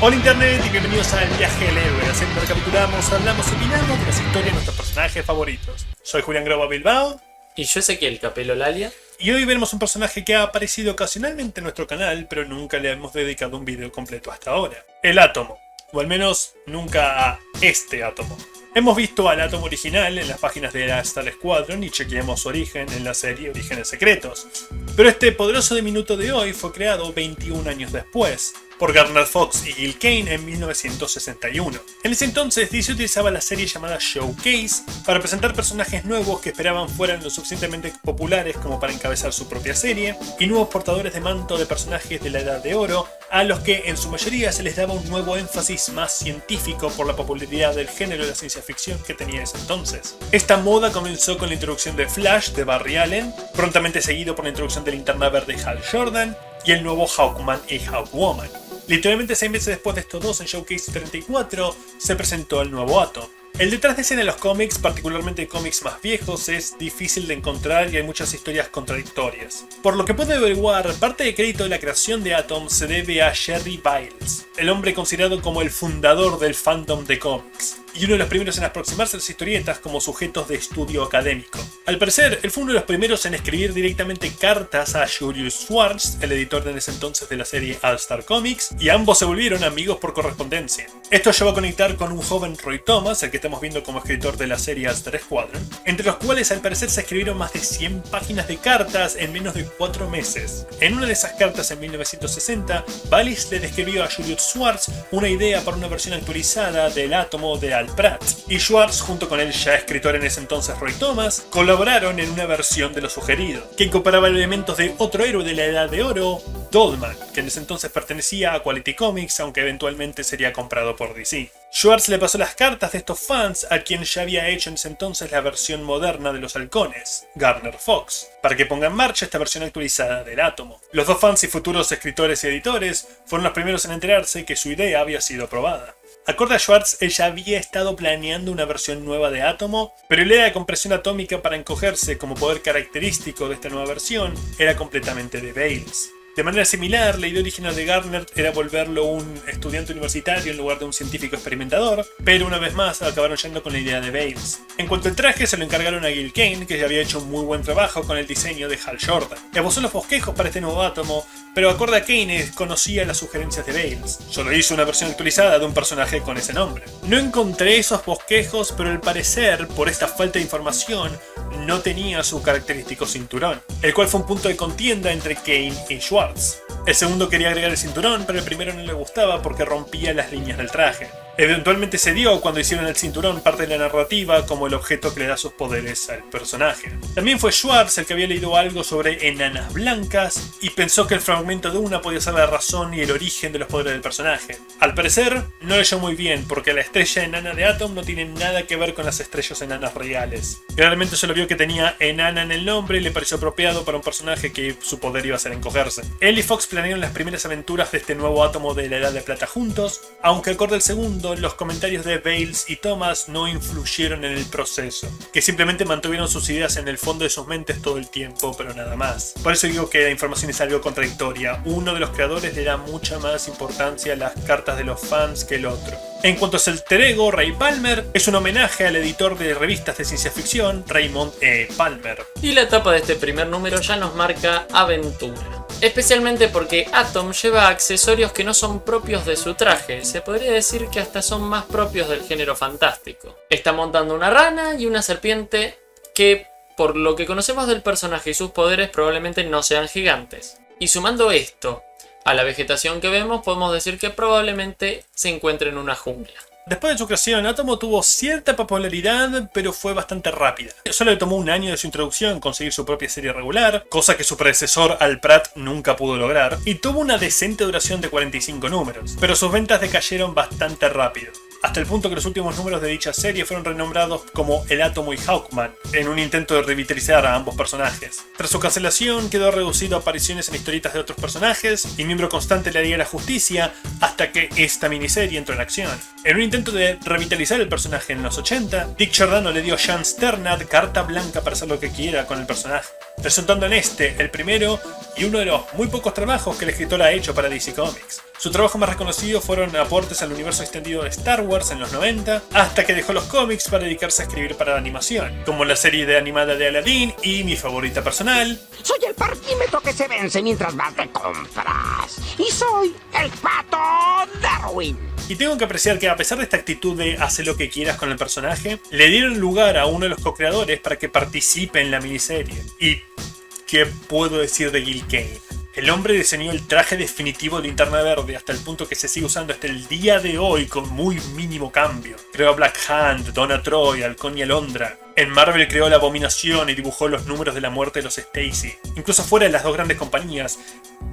Hola Internet y bienvenidos al Viaje del Héroe. Haciendo recapitulamos, hablamos y opinamos de las historias de nuestros personajes favoritos. Soy Julián Groba Bilbao. Y yo Ezequiel Capelo Lalia. Y hoy veremos un personaje que ha aparecido ocasionalmente en nuestro canal, pero nunca le hemos dedicado un video completo hasta ahora. El Átomo. O al menos nunca a este Átomo. Hemos visto al Átomo original en las páginas de la Star Squadron y chequeamos su origen en la serie Orígenes Secretos. Pero este poderoso diminuto de hoy fue creado 21 años después, por Gardner Fox y Gil Kane en 1961. En ese entonces DC utilizaba la serie llamada Showcase para presentar personajes nuevos que esperaban fueran lo suficientemente populares como para encabezar su propia serie, y nuevos portadores de manto de personajes de la Edad de Oro, a los que en su mayoría se les daba un nuevo énfasis más científico por la popularidad del género de la ciencia ficción que tenía en ese entonces. Esta moda comenzó con la introducción de Flash de Barry Allen, prontamente seguido por la introducción de Linterna Verde de Hal Jordan y el nuevo Hawkman y Hawkwoman. Literalmente 6 meses después de estos dos, en Showcase 34, se presentó el nuevo Atom. El detrás de escena de los cómics, particularmente cómics más viejos, es difícil de encontrar y hay muchas historias contradictorias. Por lo que puedo averiguar, parte del crédito de la creación de Atom se debe a Jerry Biles, el hombre considerado como el fundador del fandom de cómics, y uno de los primeros en aproximarse a las historietas como sujetos de estudio académico. Al parecer, él fue uno de los primeros en escribir directamente cartas a Julius Schwartz, el editor de ese entonces de la serie All Star Comics, y ambos se volvieron amigos por correspondencia. Esto llevó a conectar con un joven Roy Thomas, el que estamos viendo como escritor de la serie All Star Squadron, entre los cuales al parecer se escribieron más de 100 páginas de cartas en menos de 4 meses. En una de esas cartas en 1960, Biles le describió a Julius Schwartz una idea para una versión actualizada del Átomo de Al Pratt, y Schwartz, junto con el ya escritor en ese entonces Roy Thomas, colaboraron en una versión de lo sugerido, que incorporaba elementos de otro héroe de la Edad de Oro, Dollman, que en ese entonces pertenecía a Quality Comics, aunque eventualmente sería comprado por DC. Schwartz le pasó las cartas de estos fans a quien ya había hecho en ese entonces la versión moderna de los halcones, Gardner Fox, para que ponga en marcha esta versión actualizada del Átomo. Los dos fans y futuros escritores y editores fueron los primeros en enterarse que su idea había sido aprobada. Acorde a Schwartz, ella había estado planeando una versión nueva de Átomo, pero la idea de compresión atómica para encogerse como poder característico de esta nueva versión era completamente de Biles. De manera similar, la idea original de Gardner era volverlo un estudiante universitario en lugar de un científico experimentador, pero una vez más acabaron yendo con la idea de Biles. En cuanto al traje, se lo encargaron a Gil Kane, que ya había hecho un muy buen trabajo con el diseño de Hal Jordan. Esbozó los bosquejos para este nuevo átomo, pero acorde a Kane conocía las sugerencias de Biles. Solo hizo una versión actualizada de un personaje con ese nombre. No encontré esos bosquejos, pero al parecer, por esta falta de información, no tenía su característico cinturón, el cual fue un punto de contienda entre Kane y Schwartz. El segundo quería agregar el cinturón, pero el primero no le gustaba porque rompía las líneas del traje. Eventualmente se dio cuando hicieron el cinturón parte de la narrativa como el objeto que le da sus poderes al personaje. También fue Schwartz el que había leído algo sobre enanas blancas y pensó que el fragmento de una podía ser la razón y el origen de los poderes del personaje. Al parecer, no leyó muy bien porque la estrella enana de Atom no tiene nada que ver con las estrellas enanas reales. Realmente solo vio que tenía enana en el nombre y le pareció apropiado para un personaje que su poder iba a ser encogerse. Él y Fox planearon las primeras aventuras de este nuevo átomo de la Edad de Plata juntos, aunque acorde al segundo, los comentarios de Biles y Thomas no influyeron en el proceso, que simplemente mantuvieron sus ideas en el fondo de sus mentes todo el tiempo, pero nada más. Por eso digo que la información es algo contradictoria. Uno de los creadores le da mucha más importancia a las cartas de los fans que el otro. En cuanto a su alter ego, Ray Palmer, es un homenaje al editor de revistas de ciencia ficción, Raymond E. Palmer. Y la tapa de este primer número ya nos marca aventura. Especialmente porque Atom lleva accesorios que no son propios de su traje, se podría decir que hasta son más propios del género fantástico. Está montando una rana y una serpiente que, por lo que conocemos del personaje y sus poderes, probablemente no sean gigantes. Y sumando esto a la vegetación que vemos, podemos decir que probablemente se encuentre en una jungla. Después de su creación, Átomo tuvo cierta popularidad, pero fue bastante rápida. Solo le tomó un año de su introducción conseguir su propia serie regular, cosa que su predecesor Al Pratt nunca pudo lograr, y tuvo una decente duración de 45 números, pero sus ventas decayeron bastante rápido. hasta el punto que los últimos números de dicha serie fueron renombrados como El Átomo y Hawkman, en un intento de revitalizar a ambos personajes. Tras su cancelación, quedó reducido a apariciones en historietas de otros personajes y miembro constante de la Liga de la Justicia, hasta hasta que esta miniserie entró en acción. En un intento de revitalizar el personaje en los 80, Dick Giordano le dio a Jan Sternad carta blanca para hacer lo que quiera con el personaje, resultando en este el primero y uno de los muy pocos trabajos que el escritor ha hecho para DC Comics. Su trabajo más reconocido fueron aportes al universo extendido de Star Wars en los 90, hasta que dejó los cómics para dedicarse a escribir para la animación, como la serie de animada de Aladdin y mi favorita personal. Soy el parquímetro que se vence mientras vas de compras. Y soy el Pato Darwin. Y tengo que apreciar que a pesar de esta actitud de hacer lo que quieras con el personaje, le dieron lugar a uno de los co-creadores para que participe en la miniserie. ¿Y qué puedo decir de Gil Kane? El hombre diseñó el traje definitivo de Linterna Verde hasta el punto que se sigue usando hasta el día de hoy con muy mínimo cambio. Creó a Black Hand, Donna Troy, Halcón y Alondra. En Marvel creó la Abominación y dibujó los números de la muerte de los Stacy. Incluso fuera de las dos grandes compañías,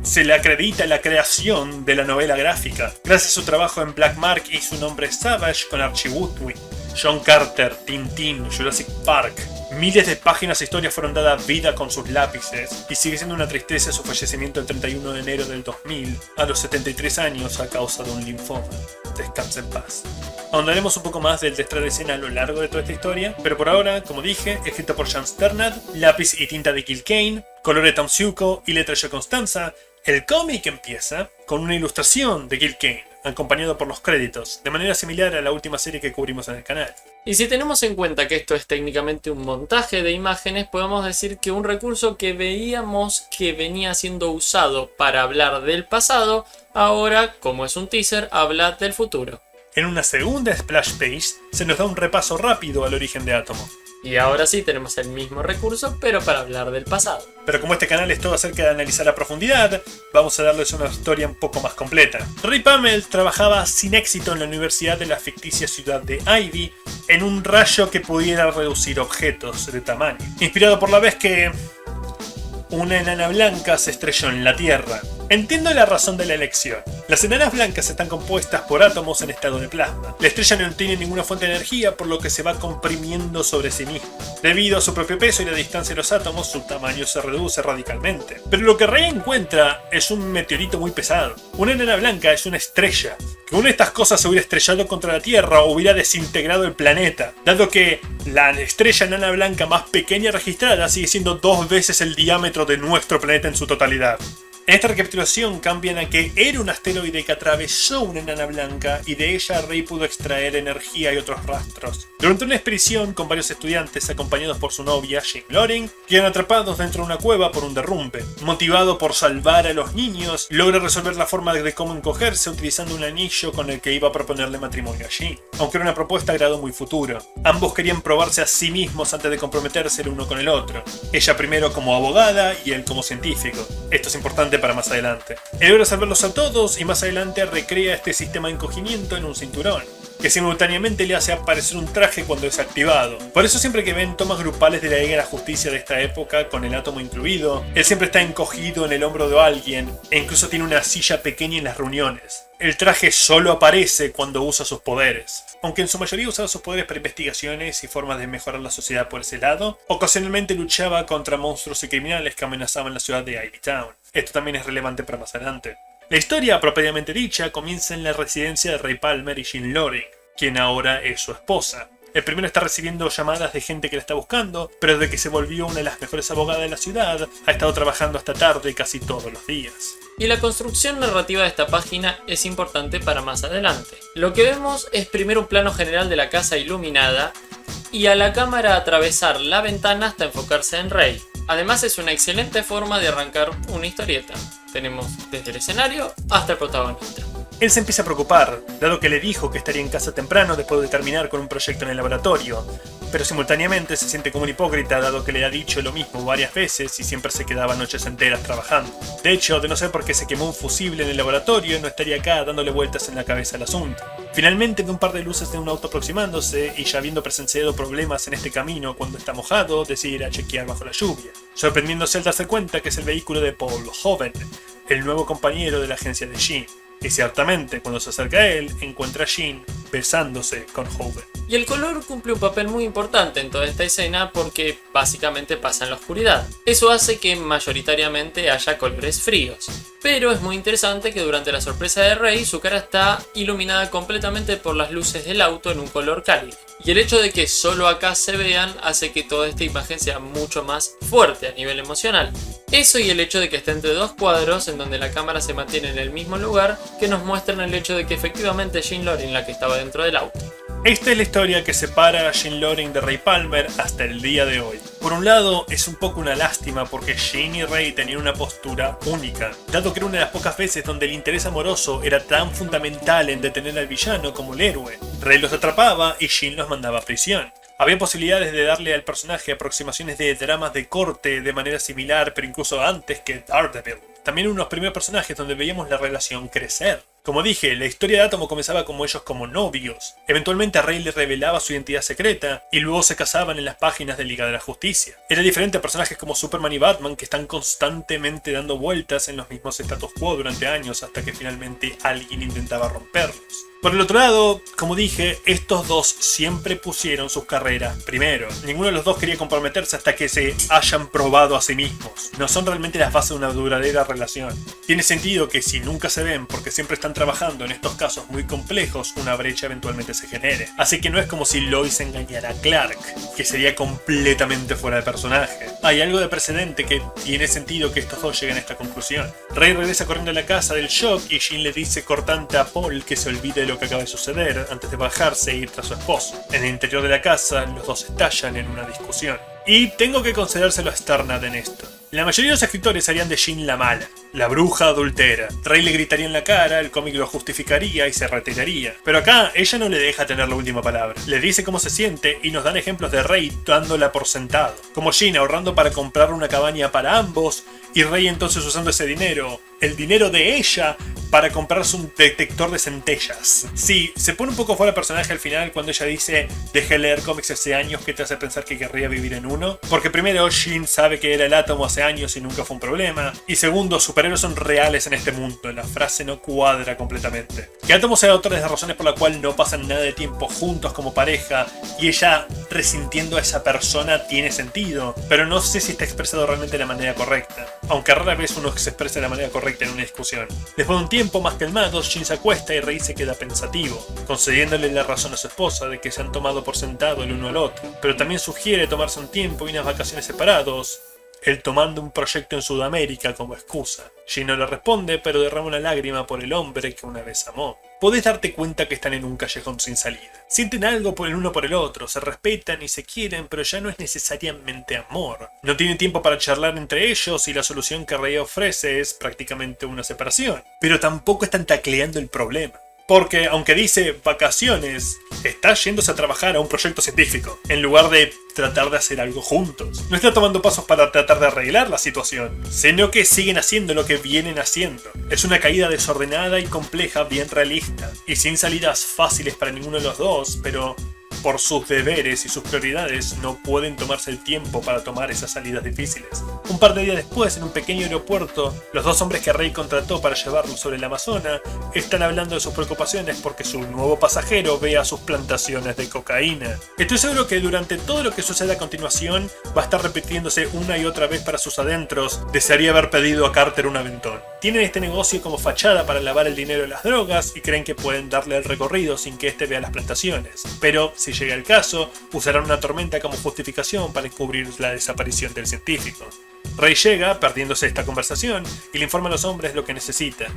se le acredita la creación de la novela gráfica, gracias a su trabajo en Black Mark y su nombre Savage con Archie Woodward, John Carter, Tintín, Jurassic Park. Miles de páginas de historia fueron dadas vida con sus lápices, y sigue siendo una tristeza su fallecimiento el 31 de enero del 2000, a los 73 años a causa de un linfoma. Descanse en paz. Ahondaremos un poco más del detrás de escena a lo largo de toda esta historia, pero por ahora, como dije, escrito por Jan Sternad, lápiz y tinta de Gil Kane, color de Tom Siuko y letra de Constanza, el cómic empieza con una ilustración de Gil Kane, acompañado por los créditos, de manera similar a la última serie que cubrimos en el canal. Y si tenemos en cuenta que esto es técnicamente un montaje de imágenes, podemos decir que un recurso que veíamos que venía siendo usado para hablar del pasado, ahora, como es un teaser, habla del futuro. En una segunda splash page se nos da un repaso rápido al origen de Atomo. Y ahora sí tenemos el mismo recurso, pero para hablar del pasado. Pero como este canal es todo acerca de analizar a profundidad, vamos a darles una historia un poco más completa. Ray Palmer trabajaba sin éxito en la universidad de la ficticia ciudad de Ivy en un rayo que pudiera reducir objetos de tamaño, inspirado por la vez que una enana blanca se estrelló en la Tierra. Entiendo la razón de la elección. Las enanas blancas están compuestas por átomos en estado de plasma. La estrella no tiene ninguna fuente de energía, por lo que se va comprimiendo sobre sí misma. Debido a su propio peso y la distancia de los átomos, su tamaño se reduce radicalmente. Pero lo que Ray encuentra es un meteorito muy pesado. Una enana blanca es una estrella. Que una de estas cosas se hubiera estrellado contra la Tierra o hubiera desintegrado el planeta, dado que la estrella enana blanca más pequeña registrada sigue siendo 2 veces el diámetro de nuestro planeta en su totalidad. En esta recapitulación cambian a que era un asteroide que atravesó una enana blanca y de ella Ray pudo extraer energía y otros rastros. Durante una expedición con varios estudiantes acompañados por su novia, Jean Loring, quedan atrapados dentro de una cueva por un derrumbe. Motivado por salvar a los niños, logra resolver la forma de cómo encogerse utilizando un anillo con el que iba a proponerle matrimonio a Jean, aunque era una propuesta a grado muy futuro. Ambos querían probarse a sí mismos antes de comprometerse el uno con el otro. Ella primero como abogada y él como científico. Esto es importante para más adelante. Él logra salvarlos a todos y más adelante recrea este sistema de encogimiento en un cinturón, que simultáneamente le hace aparecer un traje cuando es activado. Por eso siempre que ven tomas grupales de la Liga de la Justicia de esta época, con el átomo incluido, él siempre está encogido en el hombro de alguien, e incluso tiene una silla pequeña en las reuniones. El traje solo aparece cuando usa sus poderes. Aunque en su mayoría usaba sus poderes para investigaciones y formas de mejorar la sociedad por ese lado, ocasionalmente luchaba contra monstruos y criminales que amenazaban la ciudad de Ivy Town. Esto también es relevante para más adelante. La historia, propiamente dicha, comienza en la residencia de Ray Palmer y Jean Loring, quien ahora es su esposa. El primero está recibiendo llamadas de gente que la está buscando, pero desde que se volvió una de las mejores abogadas de la ciudad, ha estado trabajando hasta tarde casi todos los días. Y la construcción narrativa de esta página es importante para más adelante. Lo que vemos es primero un plano general de la casa iluminada y a la cámara atravesar la ventana hasta enfocarse en Ray. Además es una excelente forma de arrancar una historieta. Tenemos desde el escenario hasta el protagonista. Él se empieza a preocupar, dado que le dijo que estaría en casa temprano después de terminar con un proyecto en el laboratorio, pero simultáneamente se siente como un hipócrita dado que le ha dicho lo mismo varias veces y siempre se quedaba noches enteras trabajando. De hecho, de no ser porque se quemó un fusible en el laboratorio, no estaría acá dándole vueltas en la cabeza al asunto. Finalmente ve un par de luces de un auto aproximándose y ya habiendo presenciado problemas en este camino cuando está mojado, decide ir a chequear bajo la lluvia, sorprendiéndose al darse cuenta que es el vehículo de Paul Hoven, el nuevo compañero de la agencia de Jean. Y ciertamente, cuando se acerca a él, encuentra a Jean besándose con Hoven. Y el color cumple un papel muy importante en toda esta escena porque básicamente pasa en la oscuridad. Eso hace que mayoritariamente haya colores fríos. Pero es muy interesante que durante la sorpresa de Rey su cara está iluminada completamente por las luces del auto en un color cálido. Y el hecho de que solo acá se vean hace que toda esta imagen sea mucho más fuerte a nivel emocional. Eso y el hecho de que esté entre dos cuadros en donde la cámara se mantiene en el mismo lugar que nos muestran el hecho de que efectivamente Jean Loring la que estaba dentro del auto. Esta es la historia que separa a Jean Loring de Ray Palmer hasta el día de hoy. Por un lado, es un poco una lástima porque Jean y Ray tenían una postura única, dado que era una de las pocas veces donde el interés amoroso era tan fundamental en detener al villano como el héroe. Ray los atrapaba y Jean los mandaba a prisión. Había posibilidades de darle al personaje aproximaciones de dramas de corte de manera similar, pero incluso antes que Daredevil. También unos primeros personajes donde veíamos la relación crecer. Como dije, la historia de Átomo comenzaba como ellos como novios. Eventualmente a Ray le revelaba su identidad secreta y luego se casaban en las páginas de Liga de la Justicia. Era diferente a personajes como Superman y Batman que están constantemente dando vueltas en los mismos status quo durante años hasta que finalmente alguien intentaba romperlos. Por el otro lado, como dije, estos dos siempre pusieron sus carreras primero. Ninguno de los dos quería comprometerse hasta que se hayan probado a sí mismos. No son realmente las bases de una duradera relación. Tiene sentido que si nunca se ven porque siempre están trabajando en estos casos muy complejos, una brecha eventualmente se genere. Así que no es como si Lois engañara a Clark, que sería completamente fuera de personaje. Hay algo de precedente que tiene sentido que estos dos lleguen a esta conclusión. Ray regresa corriendo a la casa del shock y Jean le dice cortante a Paul que se olvide de lo que acaba de suceder antes de bajarse e ir tras su esposo. En el interior de la casa, los dos estallan en una discusión. Y tengo que concedérselo a Sternad en esto. La mayoría de los escritores harían de Jean la mala, la bruja adultera. Ray le gritaría en la cara, el cómic lo justificaría y se retiraría. Pero acá, ella no le deja tener la última palabra. Le dice cómo se siente y nos dan ejemplos de Ray dándola por sentado. Como Jean ahorrando para comprar una cabaña para ambos, y Ray entonces usando ese dinero, el dinero de ella, para comprarse un detector de centellas. Sí, se pone un poco fuera de personaje al final cuando ella dice dejé de leer cómics hace años que te hace pensar que querría vivir en uno. Porque primero, Jean sabe que era el átomo hace años y nunca fue un problema. Y segundo, superhéroes son reales en este mundo. La frase no cuadra completamente. Que Átomo sea otra de las razones por la cual no pasan nada de tiempo juntos como pareja y ella resintiendo a esa persona tiene sentido. Pero no sé si está expresado realmente de la manera correcta. Aunque rara vez uno se expresa de la manera correcta en una discusión. Después de un tiempo más calmados, Jean se acuesta y Ray se queda pensativo, concediéndole la razón a su esposa de que se han tomado por sentado el uno al otro. Pero también sugiere tomarse un tiempo y unas vacaciones separados, él tomando un proyecto en Sudamérica como excusa. Jean no le responde, pero derrama una lágrima por el hombre que una vez amó. Podés darte cuenta que están en un callejón sin salida. Sienten algo por el uno por el otro, se respetan y se quieren, pero ya no es necesariamente amor. No tienen tiempo para charlar entre ellos y la solución que Ray ofrece es prácticamente una separación. Pero tampoco están tacleando el problema. Porque, aunque dice vacaciones, está yéndose a trabajar a un proyecto científico, en lugar de tratar de hacer algo juntos. No está tomando pasos para tratar de arreglar la situación, sino que siguen haciendo lo que vienen haciendo. Es una caída desordenada y compleja, bien realista, y sin salidas fáciles para ninguno de los dos, pero por sus deberes y sus prioridades no pueden tomarse el tiempo para tomar esas salidas difíciles. Un par de días después, en un pequeño aeropuerto, los dos hombres que Ray contrató para llevarlo sobre el Amazonas están hablando de sus preocupaciones porque su nuevo pasajero vea sus plantaciones de cocaína. Estoy seguro que durante todo lo que sucede a continuación va a estar repitiéndose una y otra vez para sus adentros. Desearía haber pedido a Carter un aventón. Tienen este negocio como fachada para lavar el dinero de las drogas y creen que pueden darle el recorrido sin que éste vea las plantaciones. Pero, si llega el caso, usarán una tormenta como justificación para encubrir la desaparición del científico. Ray llega, perdiéndose esta conversación, y le informa a los hombres lo que necesita.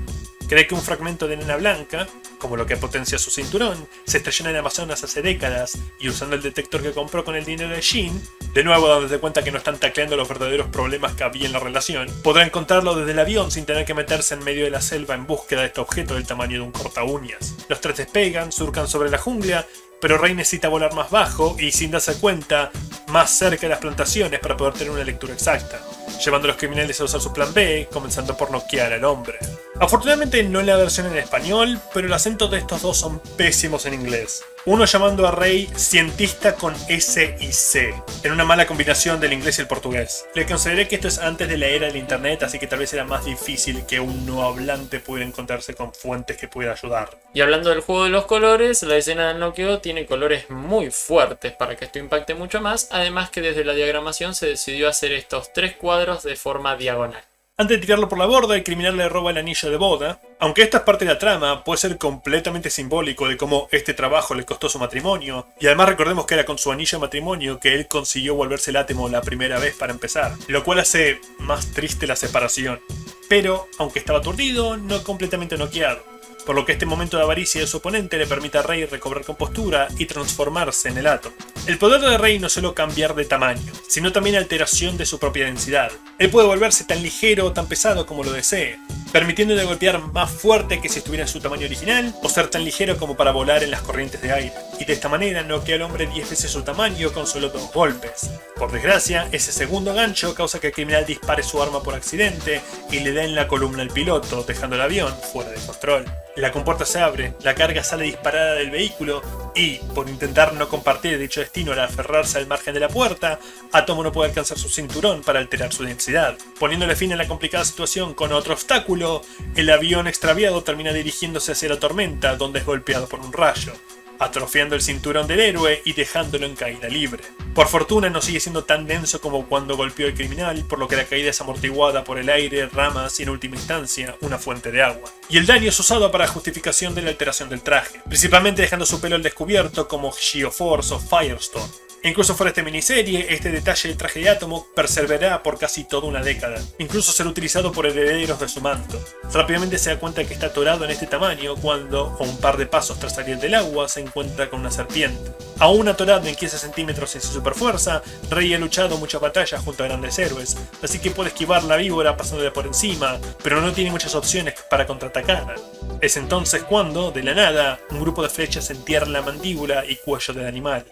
Cree que un fragmento de nena blanca, como lo que potencia su cinturón, se estrelló en el Amazonas hace décadas, y usando el detector que compró con el dinero de Jean, de nuevo dándose cuenta que no están tacleando los verdaderos problemas que había en la relación, podrá encontrarlo desde el avión sin tener que meterse en medio de la selva en búsqueda de este objeto del tamaño de un corta uñas. Los tres despegan, surcan sobre la jungla, pero Ray necesita volar más bajo y, sin darse cuenta, más cerca de las plantaciones para poder tener una lectura exacta, llevando a los criminales a usar su plan B, comenzando por noquear al hombre. Afortunadamente no la versión en español, pero el acento de estos dos son pésimos en inglés. Uno llamando a Rey cientista con S y C, en una mala combinación del inglés y el portugués. Le consideré que esto es antes de la era del internet, así que tal vez era más difícil que un no hablante pudiera encontrarse con fuentes que pudiera ayudar. Y hablando del juego de los colores, la escena del noqueo tiene colores muy fuertes para que esto impacte mucho más, además que desde la diagramación se decidió hacer estos 3 cuadros de forma diagonal. Antes de tirarlo por la borda, el criminal le roba el anillo de boda. Aunque esta es parte de la trama, puede ser completamente simbólico de cómo este trabajo le costó su matrimonio. Y además recordemos que era con su anillo de matrimonio que él consiguió volverse el átomo la primera vez para empezar, lo cual hace más triste la separación. Pero, aunque estaba aturdido, no completamente noqueado, por lo que este momento de avaricia de su oponente le permite a Rey recobrar compostura y transformarse en el átomo. El poder de Rey no es solo cambiar de tamaño, sino también alteración de su propia densidad. Él puede volverse tan ligero o tan pesado como lo desee, permitiéndole golpear más fuerte que si estuviera en su tamaño original, o ser tan ligero como para volar en las corrientes de aire. Y de esta manera noquea al hombre 10 veces su tamaño con solo 2 golpes. Por desgracia, ese segundo gancho causa que el criminal dispare su arma por accidente y le dé en la columna al piloto, dejando el avión fuera de control. La compuerta se abre, la carga sale disparada del vehículo y, por intentar no compartir dicho destino al aferrarse al margen de la puerta, Átomo no puede alcanzar su cinturón para alterar su densidad. Poniéndole fin a la complicada situación con otro obstáculo, el avión extraviado termina dirigiéndose hacia la tormenta, donde es golpeado por un rayo, atrofiando el cinturón del héroe y dejándolo en caída libre. Por fortuna no sigue siendo tan denso como cuando golpeó al criminal, por lo que la caída es amortiguada por el aire, ramas y en última instancia una fuente de agua. Y el daño es usado para justificación de la alteración del traje, principalmente dejando su pelo al descubierto como Geoforce o Firestorm. Incluso fuera de esta miniserie, este detalle del traje de Átomo perseverará por casi toda una década, incluso será utilizado por herederos de su manto. Rápidamente se da cuenta que está atorado en este tamaño cuando, a un par de pasos tras salir del agua, se encuentra con una serpiente. Aún atorado en 15 centímetros en su superfuerza, Rey ha luchado muchas batallas junto a grandes héroes, así que puede esquivar la víbora pasándole por encima, pero no tiene muchas opciones para contraatacar. Es entonces cuando, de la nada, un grupo de flechas entierra la mandíbula y cuello del animal,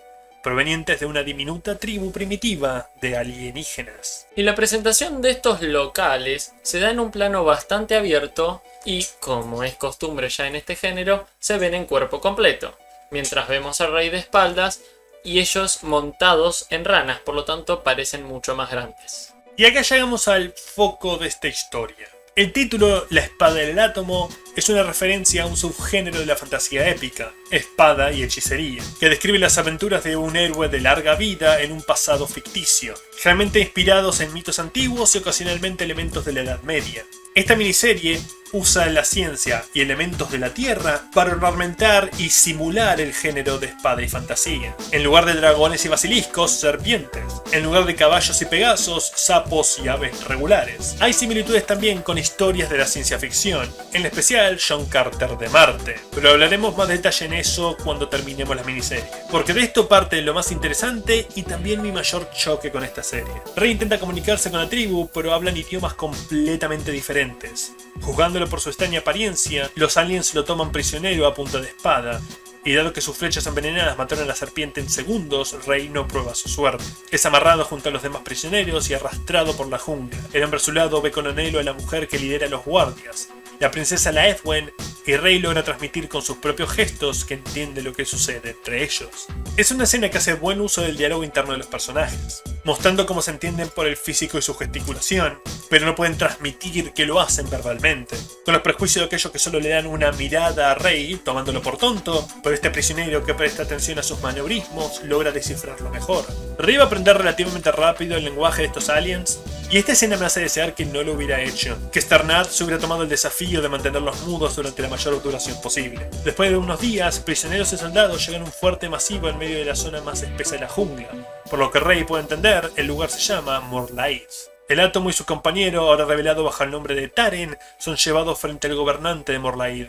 provenientes de una diminuta tribu primitiva de alienígenas. Y la presentación de estos locales se da en un plano bastante abierto y, como es costumbre ya en este género, se ven en cuerpo completo, mientras vemos al Rey de espaldas y ellos montados en ranas, por lo tanto parecen mucho más grandes. Y acá llegamos al foco de esta historia. El título, La Espada del Átomo, es una referencia a un subgénero de la fantasía épica, espada y hechicería, que describe las aventuras de un héroe de larga vida en un pasado ficticio, generalmente inspirados en mitos antiguos y ocasionalmente elementos de la Edad Media. Esta miniserie usa la ciencia y elementos de la Tierra para ornamentar y simular el género de espada y fantasía. En lugar de dragones y basiliscos, serpientes. En lugar de caballos y pegasos, sapos y aves regulares. Hay similitudes también con historias de la ciencia ficción, en especial John Carter de Marte, pero hablaremos más detalle en eso cuando terminemos la miniserie, porque de esto parte lo más interesante y también mi mayor choque con esta serie. Rey intenta comunicarse con la tribu, pero hablan idiomas completamente diferentes. Juzgándolo por su extraña apariencia, los aliens lo toman prisionero a punta de espada, y dado que sus flechas envenenadas mataron a la serpiente en segundos, Rey no prueba su suerte. Es amarrado junto a los demás prisioneros y arrastrado por la jungla. El hombre a su lado ve con anhelo a la mujer que lidera a los guardias, la princesa Laedwen, y Rey logra transmitir con sus propios gestos que entiende lo que sucede entre ellos. Es una escena que hace buen uso del diálogo interno de los personajes, mostrando cómo se entienden por el físico y su gesticulación, pero no pueden transmitir que lo hacen verbalmente, con los prejuicios de aquellos que solo le dan una mirada a Rey, tomándolo por tonto, pero este prisionero que presta atención a sus maniobrismos logra descifrarlo mejor. Rey va a aprender relativamente rápido el lenguaje de estos aliens, y esta escena me hace desear que no lo hubiera hecho, que Sternad se hubiera tomado el desafío de mantenerlos mudos durante la mayor duración posible. Después de unos días, prisioneros y soldados llegan a un fuerte masivo en medio de la zona más espesa de la jungla. Por lo que Rey puede entender, el lugar se llama Morlaid. El átomo y su compañero, ahora revelado bajo el nombre de Taren, son llevados frente al gobernante de Morlaid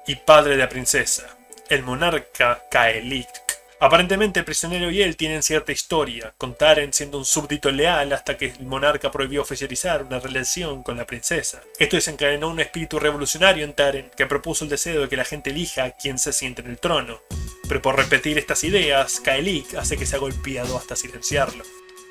y padre de la princesa, el monarca Kaelik. Aparentemente el prisionero y él tienen cierta historia, con Taren siendo un súbdito leal hasta que el monarca prohibió oficializar una relación con la princesa. Esto desencadenó un espíritu revolucionario en Taren, que propuso el deseo de que la gente elija a quien se siente en el trono. Pero por repetir estas ideas, Kaelik hace que sea golpeado hasta silenciarlo.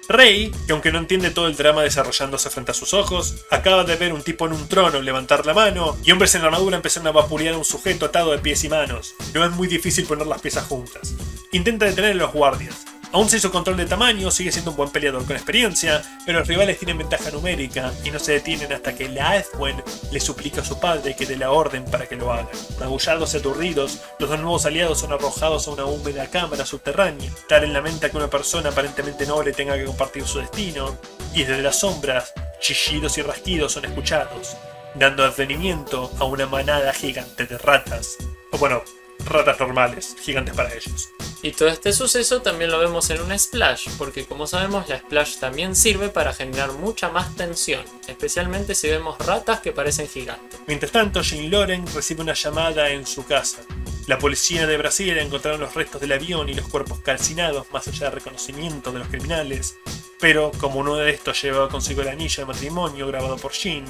Rey, que aunque no entiende todo el drama desarrollándose frente a sus ojos, acaba de ver un tipo en un trono levantar la mano y hombres en armadura empezaron a vapulear a un sujeto atado de pies y manos. No es muy difícil poner las piezas juntas. Intenta detener a los guardias. Aún sin su control de tamaño, sigue siendo un buen peleador con experiencia, pero los rivales tienen ventaja numérica y no se detienen hasta que la Edwin le suplica a su padre que dé la orden para que lo haga. Magullados y aturdidos, los dos nuevos aliados son arrojados a una húmeda cámara subterránea. Tal en la mente que una persona aparentemente noble tenga que compartir su destino, y desde las sombras, chillidos y rasquidos son escuchados, dando advenimiento a una manada gigante de ratas. O bueno, ratas normales, gigantes para ellos. Y todo este suceso también lo vemos en un splash, porque como sabemos la splash también sirve para generar mucha más tensión, especialmente si vemos ratas que parecen gigantes. Mientras tanto, Jane Loren recibe una llamada en su casa. La policía de Brasil encontraron los restos del avión y los cuerpos calcinados más allá del reconocimiento de los criminales, pero como uno de estos llevaba consigo el anillo de matrimonio grabado por Jane,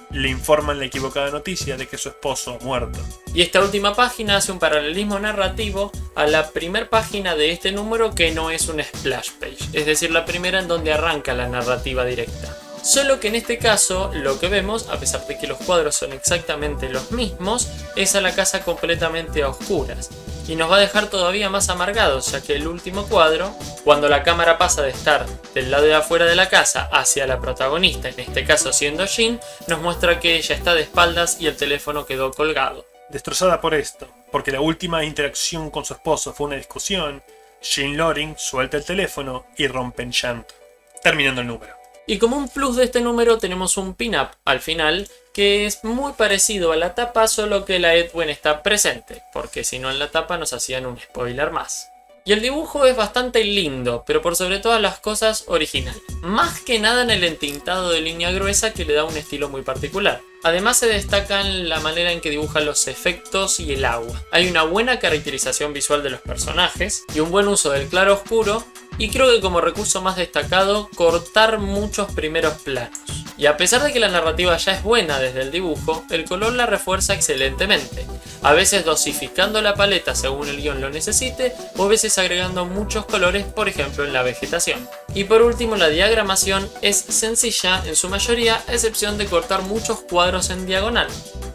le informan la equivocada noticia de que su esposo ha muerto. Y esta última página hace un paralelismo narrativo a la primera página de este número, que no es un splash page, es decir, la primera en donde arranca la narrativa directa. Solo que en este caso lo que vemos, a pesar de que los cuadros son exactamente los mismos, es a la casa completamente a oscuras. Y nos va a dejar todavía más amargados, ya que el último cuadro, cuando la cámara pasa de estar del lado de afuera de la casa hacia la protagonista, en este caso siendo Jane, nos muestra que ella está de espaldas y el teléfono quedó colgado. Destrozada por esto, porque la última interacción con su esposo fue una discusión, Jane Loring suelta el teléfono y rompe en llanto, terminando el número. Y como un plus de este número tenemos un pin-up al final, que es muy parecido a la tapa, solo que la Edwin está presente, porque si no en la tapa nos hacían un spoiler más. Y el dibujo es bastante lindo, pero por sobre todas las cosas original. Más que nada en el entintado de línea gruesa, que le da un estilo muy particular. Además se destacan la manera en que dibujan los efectos y el agua. Hay una buena caracterización visual de los personajes y un buen uso del claro oscuro, y creo que como recurso más destacado, cortar muchos primeros planos. Y a pesar de que la narrativa ya es buena desde el dibujo, el color la refuerza excelentemente, a veces dosificando la paleta según el guión lo necesite, o a veces agregando muchos colores, por ejemplo en la vegetación. Y por último, la diagramación es sencilla en su mayoría, a excepción de cortar muchos cuadros en diagonal,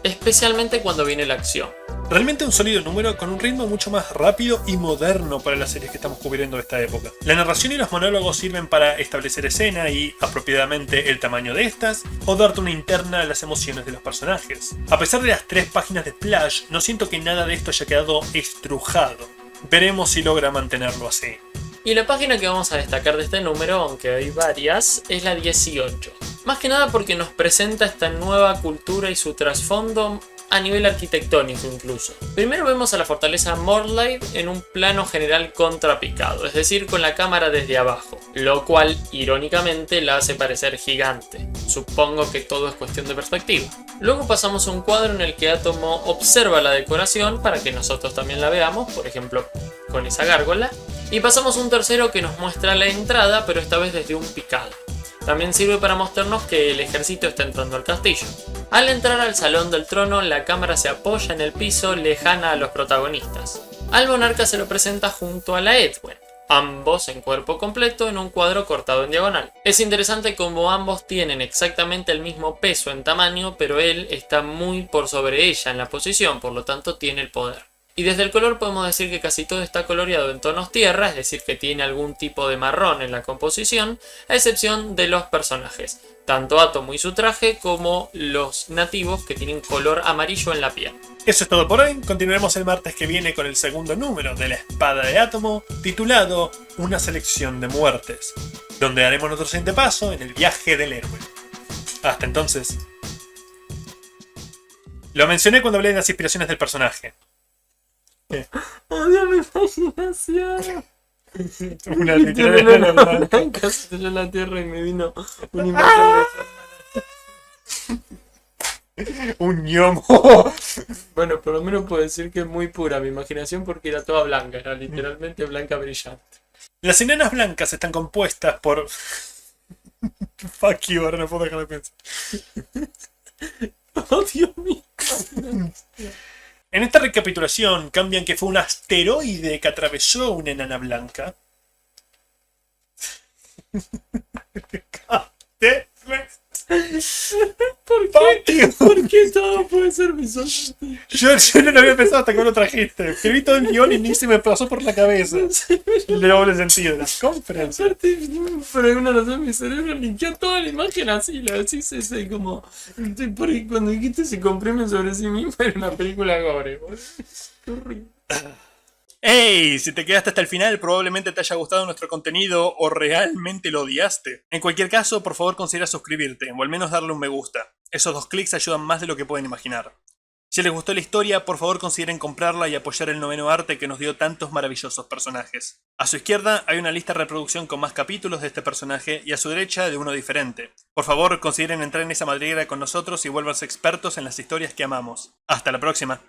especialmente cuando viene la acción. Realmente un sólido número con un ritmo mucho más rápido y moderno para las series que estamos cubriendo de esta época. La narración y los monólogos sirven para establecer escena y, apropiadamente, el tamaño de estas, o darte una interna a las emociones de los personajes. A pesar de las 3 páginas de splash, no siento que nada de esto haya quedado estrujado. Veremos si logra mantenerlo así. Y la página que vamos a destacar de este número, aunque hay varias, es la 18. Más que nada porque nos presenta esta nueva cultura y su trasfondo a nivel arquitectónico incluso. Primero vemos a la fortaleza Morlide en un plano general contrapicado, es decir, con la cámara desde abajo, lo cual irónicamente la hace parecer gigante. Supongo que todo es cuestión de perspectiva. Luego pasamos a un cuadro en el que Atomo observa la decoración para que nosotros también la veamos, por ejemplo con esa gárgola. Y pasamos a un tercero que nos muestra la entrada, pero esta vez desde un picado. También sirve para mostrarnos que el ejército está entrando al castillo. Al entrar al salón del trono, la cámara se apoya en el piso, lejana a los protagonistas. Al monarca se lo presenta junto a la Edwin, ambos en cuerpo completo en un cuadro cortado en diagonal. Es interesante como ambos tienen exactamente el mismo peso en tamaño, pero él está muy por sobre ella en la posición, por lo tanto tiene el poder. Y desde el color podemos decir que casi todo está coloreado en tonos tierra, es decir que tiene algún tipo de marrón en la composición, a excepción de los personajes, tanto Atomo y su traje como los nativos que tienen color amarillo en la piel. Eso es todo por hoy, continuaremos el martes que viene con el segundo número de La Espada de Átomo, titulado Una selección de muertes, donde haremos nuestro siguiente paso en el viaje del héroe. Hasta entonces. Lo mencioné cuando hablé de las inspiraciones del personaje. Odio mi imaginación. Una literal blanca se cayó en la tierra y me vino una imagen de... un gnomo. Bueno, por lo menos puedo decir que es muy pura mi imaginación porque era toda blanca, era literalmente blanca brillante. Las enanas blancas están compuestas por... Fuck you, ahora no puedo dejar de pensar. Oh, Dios mío. En esta recapitulación cambian que fue un asteroide que atravesó una enana blanca. ¿Por qué? ¿Por qué todo puede ser visual? Yo no lo había pensado hasta que lo trajiste. Escribí todo el guión y ni se me pasó por la cabeza. El doble sentido. La conferencia. Aparte, por alguna razón mi cerebro limpió toda la imagen así, lo decís ese como... Porque cuando dijiste se comprime sobre sí mismo era una película gore, boludo. Qué horrible. ¡Hey! Si te quedaste hasta el final, probablemente te haya gustado nuestro contenido o realmente lo odiaste. En cualquier caso, por favor considera suscribirte o al menos darle un me gusta. Esos 2 clics ayudan más de lo que pueden imaginar. Si les gustó la historia, por favor consideren comprarla y apoyar el noveno arte que nos dio tantos maravillosos personajes. A su izquierda hay una lista de reproducción con más capítulos de este personaje y a su derecha de uno diferente. Por favor consideren entrar en esa madriguera con nosotros y vuélvanse expertos en las historias que amamos. Hasta la próxima.